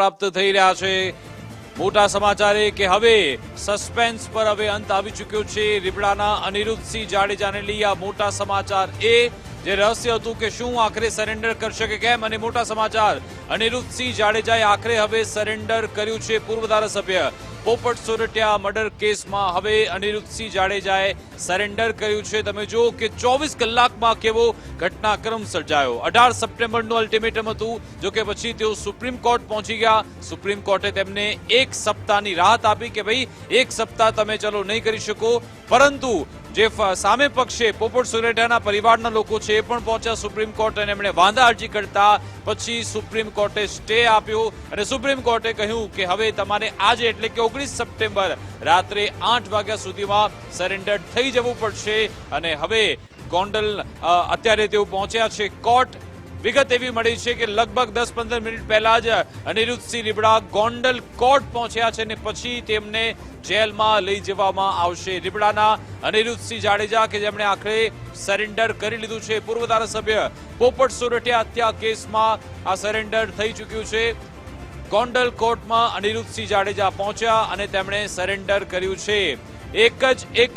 પ્રાપ્ત થઈ રહ્યા છે મોટા સમાચાર એ કે હવે સસ્પેન્સ પર હવે અંત આવી ચૂક્યો છે। રીબડાના અનિરુદ્ધસિંહ જાડેજાને લઈ આ મોટા સમાચાર એ જે રહસ્ય હતું કે શું આખરે સરેન્ડર કરશે કે કેમ, અને મોટા સમાચાર અનિરુદ્ધસિંહ જાડેજાએ આખરે હવે સરેન્ડર કર્યું છે। પૂર્વ ધારાસભ્ય પોપટ સોરઠિયા મર્ડર કેસમાં હવે અનિરુદ્ધસિંહ જાડેજાએ સરેન્ડર કર્યું છે। તમે જુઓ કે 24 કલાકમાં કેવો ઘટનાક્રમ સર્જાયો। 18 સપ્ટેમ્બરનું અલ્ટિમેટમ હતું, જો કે પછી તેઓ સુપ્રીમ કોર્ટ પહોંચી ગયા। સુપ્રીમ કોર્ટે તેમને 1 સપ્તાહની રાહત આપી કે ભાઈ 1 સપ્તાહ તમે ચલો નહીં કરી શકો, પરંતુ જે સામે પક્ષે પોપટ સોરઠિયાના પરિવારના લોકો છે એ પણ પહોંચ્યા સુપ્રીમ કોર્ટ અને એમણે વાંધા અરજી કરતા પછી સુપ્રીમ કોર્ટે સ્ટે આપ્યો અને સુપ્રીમ કોર્ટે કહ્યું કે હવે તમારે આજે એટલે કે 19 સપ્ટેમ્બર રાત્રે 8 વાગ્યા સુધીમાં સરેન્ડર થઈ જવું પડશે। અને હવે ગોંડલ અત્યારે તેઓ પહોંચ્યા છે કોર્ટ। વિગત એવી મળી છે કે લગભગ 10-15 મિનિટ પહેલા જ અનિરુદ્ધસિંહ રીબડા ગોંડલ કોર્ટ પહોંચ્યા છે અને પછી તેમને જેલમાં લઈ જવામાં આવશે। રીબડાના અનિરુદ્ધસિંહ જાડેજા કે જેમણે આખરે સરેન્ડર કરી લીધું છે। પૂર્વ ધારાસભ્ય પોપટ સોરઠિયા હત્યા કેસમાં આ સરેન્ડર થઈ ચૂક્યું છે। ગોંડલ કોર્ટમાં અનિરુદ્ધસિંહ જાડેજા પહોંચ્યા અને તેમણે સરેન્ડર કર્યું છે। એક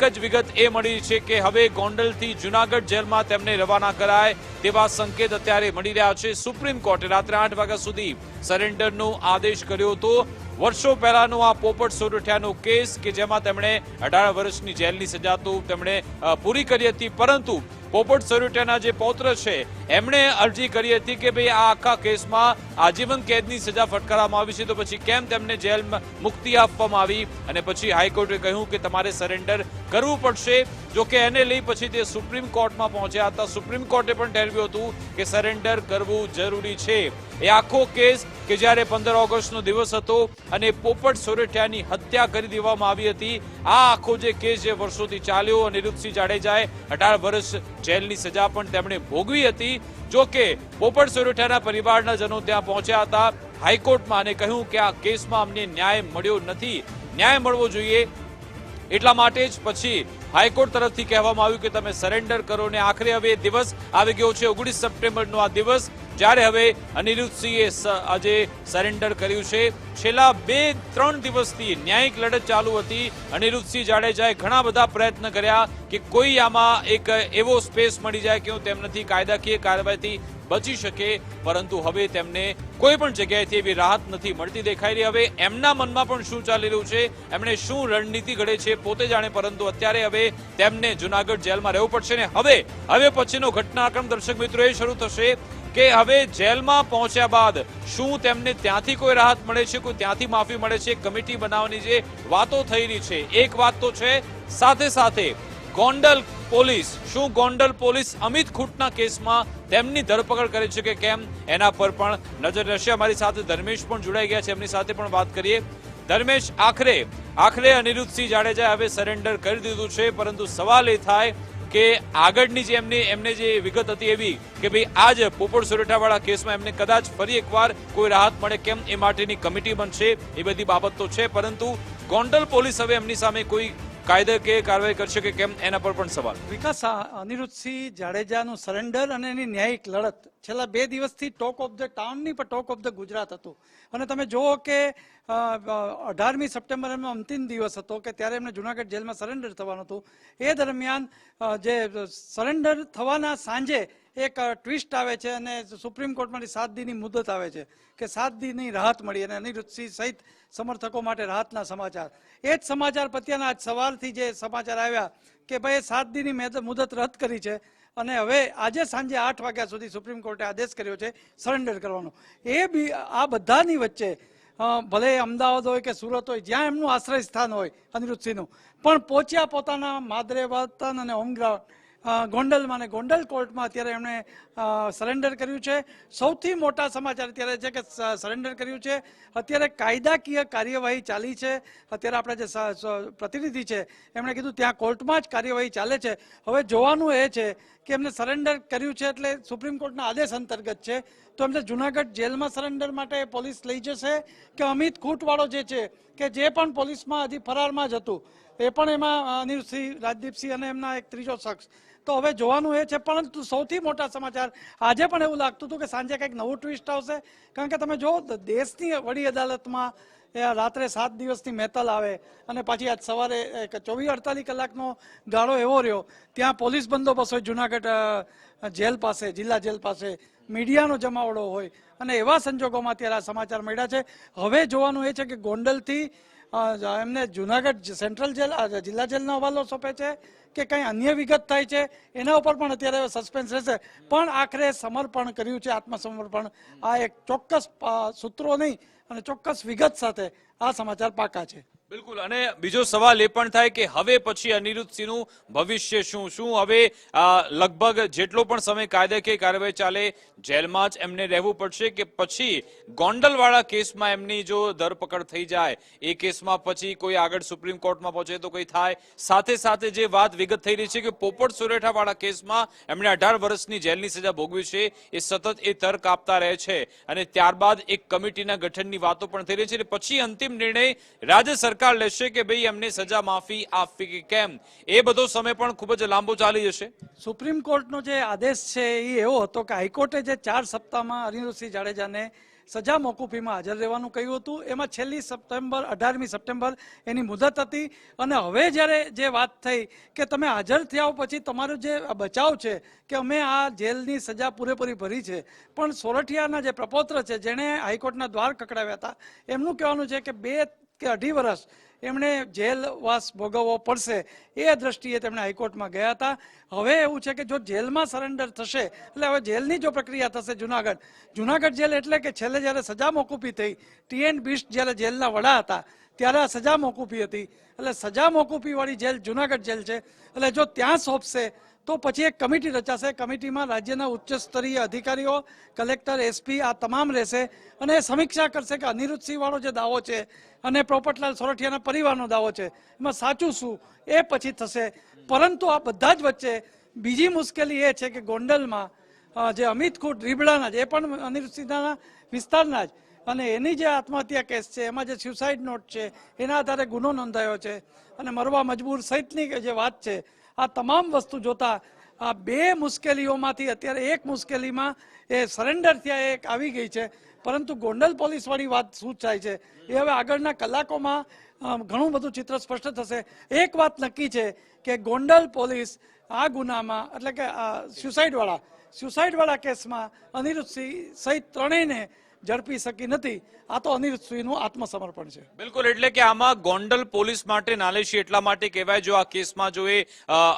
જ વિગત એ મળી છે કે હવે ગોંડલથી જુનાગઢ જેલમાં તેમને રવાના કરાય તેવા સંકેત અત્યારે મળી રહ્યા છે। સુપ્રીમ કોર્ટે રાત્રે 8 વાગ્યા સુધી સરેન્ડરનો આદેશ કર્યો હતો। વર્ષો પહેલાનો આ પોપટ સોરઠિયાનો કેસ કે જેમાં તેમણે 18 વર્ષની જેલની સજા તો તેમણે પૂરી કરી હતી, પરંતુ પોપટ સોરઠિયાના જે પૌત્ર છે એમણે અરજી કરી હતી કે ભાઈ આ આખા કેસમાં આજીવન કેદની સજા ફટકારવામાં આવી છે, તો પછી કેમ તેમને જેલમાં મુક્તિ આપવામાં આવી અને પછી હાઈકોર્ટે કહ્યું કે તમારે સરેન્ડર કરવું પડશે। જો કે એને લઈ પછી તે સુપ્રીમ કોર્ટમાં પહોંચ્યા હતા। સુપ્રીમ કોર્ટે પણ ઠેરવ્યું હતું કે સરેન્ડર કરવું જરૂરી છે। એ આખો કેસ કે જ્યારે 15 ઓગસ્ટનો દિવસ હતો અને પોપટ સોરઠિયાની હત્યા કરી દેવામાં આવી હતી, આ આખો જે કેસ જે વર્ષોથી ચાલ્યો, અનિરુદ્ધસિંહ જાડેજાએ 18 વર્ષ જેલની સજા પણ તેમણે ભોગવી હતી। જો કે પોપટ સોરઠિયાના પરિવારના જનો ત્યાં પહોંચ્યા હતા હાઈકોર્ટમાં અને કહ્યું કે આ કેસમાં અમને ન્યાય મળ્યો નથી, ન્યાય મળવો જોઈએ। એટલા માટે જ પછી હાઈકોર્ટ તરફથી કહેવામાં આવ્યું કે તમે સરેન્ડર કરો ને આખરે હવે દિવસ આવી ગયો છે 19 સપ્ટેમ્બરનો આ દિવસ, જ્યારે હવે અનિરુદ્ધસિંહે આજે સરેન્ડર કર્યું છે। છેલ્લા 2-3 દિવસથી ન્યાયિક લડત ચાલુ હતી। અનિરુદ્ધસિંહ જાડેજાએ ઘણા બધા પ્રયત્ન કર્યા કે કોઈ આમાં એક એવો સ્પેસ મળી જાય કે હું તેમનાથી કાયદાકીય કાર્યવાહીથી બચી શકે, પરંતુ હવે તેમને કોઈ પણ જગ્યાએથી એવી રાહત નથી મળતી દેખાઈ રહી। હવે એમના મનમાં પણ શું ચાલી રહ્યું છે, એમણે શું રણનીતિ ઘડે છે પોતે જાણે, પરંતુ અત્યારે હવે તેમને જુનાગઢ જેલમાં રહેવું પડશે ને હવે પછીનો ઘટનાક્રમ દર્શક મિત્રો એ શરૂ થશે કે હવે જેલમાં પહોંચ્યા બાદ શું તેમને ત્યાંથી કોઈ રાહત મળે છે, કોઈ ત્યાંથી માફી મળે છે। કમિટી બનાવવાની જે વાતો થઈ રહી છે, એક વાત તો છે, સાથે સાથે ગોંડલ પોલીસ, શું ગોંડલ પોલીસ અમિત ખૂંટના કેસમાં તેમની ધરપકડ કરે છે કે કેમ, એના પર પણ નજર રહેશે। અમારી સાથે ધર્મેશ પણ જોડાઈ ગયા છે, એમની સાથે પણ વાત કરીએ। ધર્મેશ, આખરે અનિરુદ્ધસિંહ જાડેજાએ હવે સરેન્ડર કરી દીધું છે, પરંતુ સવાલ એ થાય કે આગળની જે એમને જે વિગત હતી એવી કે ભાઈ આજ પોપટ સોરઠિયાવાળા કેસમાં એમને કદાચ ફરી એકવાર કોઈ રાહત મળે કેમ એ માટેની કમિટી બનશે, એ બધી બાબત તો છે, પરંતુ ગોંડલ પોલીસ હવે એમની સામે કોઈ કાયદાકીય કાર્યવાહી કરશે કે કેમ, એના પર પણ સવાલ। વિકાસ, અનિરુદ્ધસિંહ જાડેજાનું સરેન્ડર અને એની ન્યાયિક લડત છેલ્લા 2 દિવસથી ટોક ઓફ ધ ટાઉનની પણ ટોક ઓફ ધ ગુજરાત હતું। અને તમે જુઓ કે 18મી સપ્ટેમ્બર એમનો અંતિમ દિવસ હતો કે ત્યારે એમને જુનાગઢ જેલમાં સરેન્ડર થવાનું હતું। એ દરમિયાન જે સરેન્ડર થવાના સાંજે એક ટ્વિસ્ટ આવે છે અને સુપ્રીમ કોર્ટમાંથી 7 દીની મુદત આવે છે કે 7 દીની રાહત મળી અને અનિરુદ્ધસિંહ સહિત સમર્થકો માટે રાહતના સમાચાર। એ જ સમાચાર પત્યાના આજ સવારથી જે સમાચાર આવ્યા કે ભાઈ 7 દીની મુદત રદ કરી છે અને હવે આજે સાંજે 8 વાગ્યા સુધી સુપ્રીમ કોર્ટે આદેશ કર્યો છે સરેન્ડર કરવાનો। આ બધાની વચ્ચે ભલે અમદાવાદ હોય કે સુરત હોય, જ્યાં એમનું આશ્રય સ્થાન હોય અનિરુદ્ધસિંહનું, પણ પહોંચ્યા પોતાના માદરે વતન અને હોમગ્રાઉન્ડ ગોંડલમાં, અને ગોંડલ કોર્ટમાં અત્યારે એમણે સરેન્ડર કર્યું છે। સૌથી મોટા સમાચાર અત્યારે છે કે સરેન્ડર કર્યું છે। અત્યારે કાયદાકીય કાર્યવાહી ચાલી છે। અત્યારે આપણા જે પ્રતિનિધિ છે એમણે કીધું ત્યાં કોર્ટમાં જ કાર્યવાહી ચાલે છે। હવે જોવાનું એ છે કે એમને સરેન્ડર કર્યું છે એટલે સુપ્રીમ કોર્ટના આદેશ અંતર્ગત છે, તો એમને જુનાગઢ જેલમાં સરેન્ડર માટે પોલીસ લઈ જશે કે અમિત ખૂંટવાળો જે છે કે જે પણ પોલીસમાં હજી ફરારમાં જ હતું એ પણ એમાં અનિરુદ્ધસિંહ, રાજદીપસિંહ અને એમના એક ત્રીજો શખ્સ. તો હવે જોવાનું એ છે. પરંતુ સૌથી મોટા સમાચાર આજે પણ એવું લાગતું હતું કે સાંજે કંઈક નવું ટ્વિસ્ટ આવશે, કારણ કે તમે જો દેશની વડી અદાલતમાં રાત્રે 7 દિવસની મહેતલ આવે અને પછી આજ સવારે 24-48 કલાકનો ગાળો એવો રહ્યો. ત્યાં પોલીસ બંદોબસ્ત હોય જુનાગઢ જેલ પાસે, જિલ્લા જેલ પાસે, મીડિયાનો જમાવડો હોય અને એવા સંજોગોમાં અત્યારે આ સમાચાર મળ્યા છે. હવે જોવાનું એ છે કે ગોંડલથી એમને જુનાગઢ સેન્ટ્રલ જેલ, જિલ્લા જેલનો હવાલો સોંપે છે કે કંઈ અન્ય વિગત થાય છે, એના ઉપર પણ અત્યારે સસ્પેન્સ રહેશે. પણ આખરે સમર્પણ કર્યું છે, આત્મસમર્પણ. આ એક ચોક્કસ સૂત્રો નહીં અને ચોક્કસ વિગત સાથે આ સમાચાર પાકા છે. બિલકુલ. અને બીજો સવાલ એ પણ થાય કે હવે પછી અનિરુદ્ધસિંહનું ભવિષ્ય શું? હવે લગભગ જેટલો પણ સમય કાયદાકીય કાર્યવાહી ચાલે જેલમાં જ એમને રહેવું પડશે કે પછી ગોંડલવાળા કેસમાં એમની જો ધરપકડ થઈ જાય, એ કેસમાં પછી કોઈ આગળ સુપ્રીમ કોર્ટમાં પહોંચે તો કોઈ થાય. સાથે સાથે જે વાત વિગત થઈ રહી છે કે પોપટ સુરેઠાવાળા કેસમાં એમણે 18 વર્ષની જેલની સજા ભોગવી છે, એ સતત એ તર્ક આપતા રહે છે અને ત્યારબાદ એક કમિટીના ગઠનની વાતો પણ થઈ રહી છે. પછી અંતિમ નિર્ણય રાજ્ય સરકાર લેશે કે ભાઈ એમને સજા માફી આપવી કે કેમ. એ બધો સમય પણ ખૂબ જ લાંબો ચાલી જશે. સુપ્રીમ કોર્ટનો જે આદેશ છે એ એવો હતો કે હાઈકોર્ટે જે 4 સપ્તાહમાં અનિરુદ્ધસિંહ જાડેજાને સજા મોકૂફીમાં હાજર રહેવાનું કહ્યું હતું, એમાં છેલ્લી 18મી સપ્ટેમ્બર એની મુદત હતી. અને હવે જ્યારે જે વાત થઈ કે તમે હાજર થયા પછી તમારો જે બચાવ છે કે અમે આ જેલની સજા પૂરેપૂરી ભરી છે, પણ સોરઠિયાના જે પ્રપોત્ર છે જેણે હાઈકોર્ટના દ્વાર ખખડાવ્યા હતા, એમનું કહેવાનું છે કે 2 કે 2.5 વર્ષ એમણે જેલવાસ ભોગવવો પડશે. એ દ્રષ્ટિએ તેમણે હાઈકોર્ટમાં ગયા હતા. હવે એવું છે કે જો જેલમાં સરેન્ડર થશે એટલે હવે જેલની જો પ્રક્રિયા થશે જુનાગઢ જેલ, એટલે કે છેલ્લે જ્યારે સજા મોકૂફી થઈ, TN બિસ્ટ જ્યારે જેલના વડા હતા ત્યારે આ સજા મોકૂફી હતી. એટલે સજા મોકૂફીવાળી જેલ જુનાગઢ જેલ છે. એટલે જો ત્યાં સોંપશે તો પછી એક કમિટી રચાશે. કમિટીમાં રાજ્યના ઉચ્ચ સ્તરીય અધિકારીઓ, કલેક્ટર, SP આ તમામ રહેશે અને એ સમીક્ષા કરશે કે અનિરુદ્ધસિંહ વાળો જે દાવો છે અને પોપટલાલ સોરઠિયાના પરિવારનો દાવો છે એમાં સાચું શું, એ પછી થશે. પરંતુ આ બધા જ વચ્ચે બીજી મુશ્કેલી એ છે કે ગોંડલમાં જે અમિત ખૂંટ રીબડાના એ પણ અનિરુદ્ધસિંહના વિસ્તારના જ, અને એની જે આત્મહત્યા કેસ છે એમાં જે સ્યુસાઇડ નોટ છે એના આધારે ગુનો નોંધાયો છે અને મરવા મજબૂર સહિતની જે વાત છે, આ તમામ વસ્તુ જોતા આ 2 મુશ્કેલીઓમાંથી અત્યારે એક મુશ્કેલીમાં એ સરેન્ડર થયા એક આવી ગઈ છે. પરંતુ ગોંડલ પોલીસવાળી વાત શું થાય છે એ હવે આગળના કલાકોમાં ઘણું બધું ચિત્ર સ્પષ્ટ થશે. એક વાત નક્કી છે કે ગોંડલ પોલીસ આ ગુનામાં એટલે કે સ્યુસાઇડવાળા કેસમાં અનિરુદ્ધસિંહ સહિત ત્રણેયને ઝડપી શકી નથી. આ તો અનિરુદ્ધસિંહનું આત્મસમર્પણ છે. બિલકુલ. એટલે કે આમાં ગોંડલ પોલીસ માટે નાલેશી એટલા માટે કહેવાય જો આ કેસમાં જો એ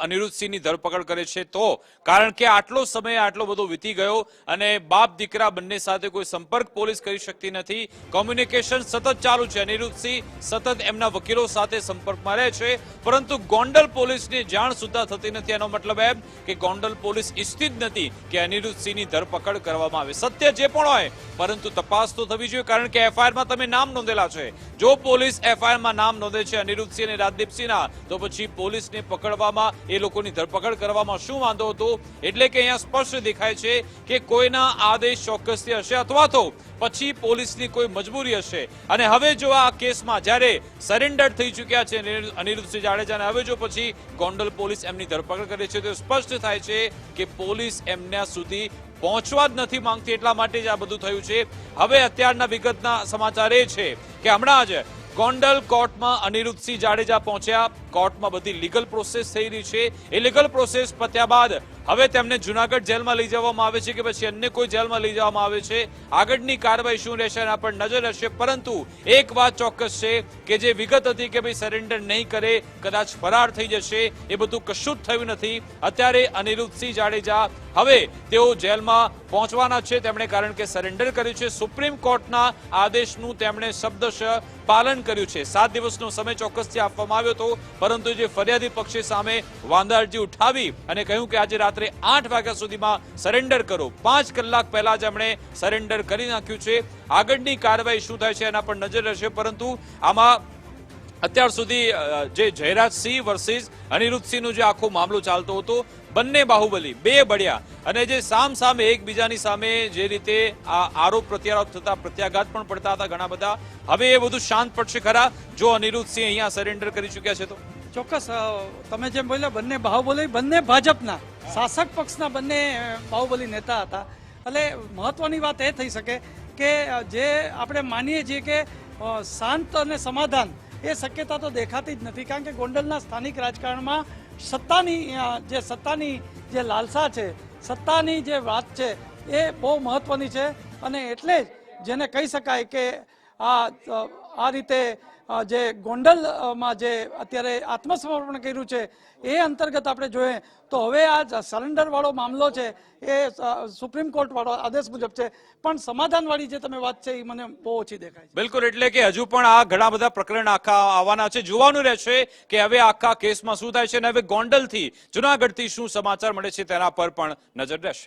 અનિરુદ્ધસિંહની ધરપકડ કરે છે તો, કારણ કે આટલો સમય આટલો બધો વીતી ગયો અને બાપ દીકરા બંને સાથે કોઈ સંપર્ક પોલીસ કરી શકતી નથી. કોમ્યુનિકેશન સતત ચાલુ છે. અનિરુદ્ધસિંહ સતત એમના વકીલો સાથે સંપર્કમાં રહે છે, પરંતુ ગોંડલ પોલીસની જાણ સુદ્ધા થતી નથી. એનો મતલબ એમ કે ગોંડલ પોલીસ ઈચ્છતી જ નથી કે અનિરુદ્ધસિંહની ધરપકડ કરવામાં આવે. સત્ય જે પણ હોય, પરંતુ તપાસ તો થવી જોઈએ, કારણ કે FIR-માં તમે નામ નોંધેલા છે. જો પોલીસ FIR-માં નામ નોંધે છે અનિરુદ્ધસિંહ અને રાજદીપસિંહના, તો પછી પોલીસને પકડવામાં, એ લોકોની ધરપકડ કરવામાં શું વાંધો હતો? એટલે કે અહીંયા સ્પષ્ટ દેખાય છે કે કોઈના આદેશ ચોક્કસથી હશે અથવા તો પછી પોલીસની કોઈ મજબૂરી હશે. અને હવે જો આ કેસમાં જ્યારે સરેન્ડર થઈ ચૂક્યા છે અનિરુદ્ધસિંહ જાડેજાને, હવે જો પછી ગોંડલ પોલીસ એમની ધરપકડ કરે છે તો સ્પષ્ટ થાય છે કે પોલીસ એમના સુધી પહોંચવા જ નથી માંગતી. એટલા માટે જ આ બધું થયું છે. હવે અત્યારના વિગતના સમાચાર એ છે કે હમણાં જ ગોંડલ કોર્ટમાં અનિરુદ્ધસિંહ જાડેજા પહોંચ્યા. કોર્ટમાં બધી લીગલ પ્રોસેસ થઈ રહી છે. એ લીગલ પ્રોસેસ પત્યા બાદ હવે તેમને જુનાગઢ જેલમાં લઈ જવામાં આવે છે કે પછી અન્ય કોઈ જેલમાં લઈ જવામાં આવે છે, આગળની કાર્યવાહી શું રહેશે એના પર નજર હશે. પરંતુ એક વાત ચોક્કસ છે કે જે વિગત હતી કે ભાઈ સરેન્ડર નહીં કરે, કદાચ ફરાર થઈ જશે, એ બધું કશું જ થયું નથી. અત્યારે અનિરુદ્ધસિંહ જાડેજા હવે તેઓ જેલમાં પહોંચવાના છે, તેમણે કારણ કે સરેન્ડર કર્યું છે. સુપ્રીમ કોર્ટના આદેશનું તેમણે શબ્દશ પાલન કર્યું છે. 7 દિવસનો સમય ચોક્કસથી આપવામાં આવ્યો હતો, પરંતુ જે ફરિયાદી પક્ષે સામે વાંધા અરજી ઉઠાવી અને કહ્યું કે આજે રાત્રે 8 વાગ્યા સુધીમાં સરેન્ડર કરો, 5 કલાક પહેલા જ એમણે સરેન્ડર કરી નાખ્યું છે. આગળની કાર્યવાહી શું થાય છે એના પર નજર રહેશે. પરંતુ આમાં અત્યાર સુધી જે જયરાજસિંહ વર્સિસ અનિરુદ્ધસિંહનો જે આખો મામલો ચાલતો હતો, બંને બાહુબલી બે બળ્યા અને જે સામ સામે એકબીજાની સામે જે રીતે આ આરોપ પ્રત્યારોપ થતા પ્રત્યાઘાત પણ પડતા હતા ઘણા બધા, હવે એ બધું શાંત પડશે ખરા જો અનિરુદ્ધસિંહ અહીંયા સરેન્ડર કરી ચૂક્યા છે તો? ચોક્કસ તમે જેમ બોલ્યા બંને બાહુબલી, બંને ભાજપના શાસક પક્ષના બંને બાહુબલી નેતા હતા. એટલે મહત્વની વાત એ થઈ શકે કે જે આપણે માનીએ છીએ કે શાંત અને સમાધાન એ શક્યતા તો દેખાતી જ નથી, કારણ કે ગોંડલના સ્થાનિક રાજકારણમાં સત્તાની જે લાલસા છે, સત્તાની જે વાત છે એ બહુ મહત્વની છે. અને એટલે જ જેને કહી શકાય કે આ રીતે જે ગોંડલમાં જે અત્યારે આત્મસમર્પણ કર્યું છે એ અંતર્ગત આપણે જોઈએ તો હવે આ સરેન્ડર વાળો મામલો છે એ સુપ્રીમ કોર્ટ વાળો આદેશ મુજબ છે, પણ સમાધાન વાળી જે તમે વાત છે એ મને બહુ ઓછી દેખાય છે. બિલકુલ, એટલે કે હજુ પણ આ ઘણા બધા પ્રકરણ આખા આવવાના છે, જોવાનું રહેશે કે હવે આખા કેસમાં શું થાય છે અને હવે ગોંડલથી જુનાગઢથી શું સમાચાર મળે છે તેના પર પણ નજર રહેશે.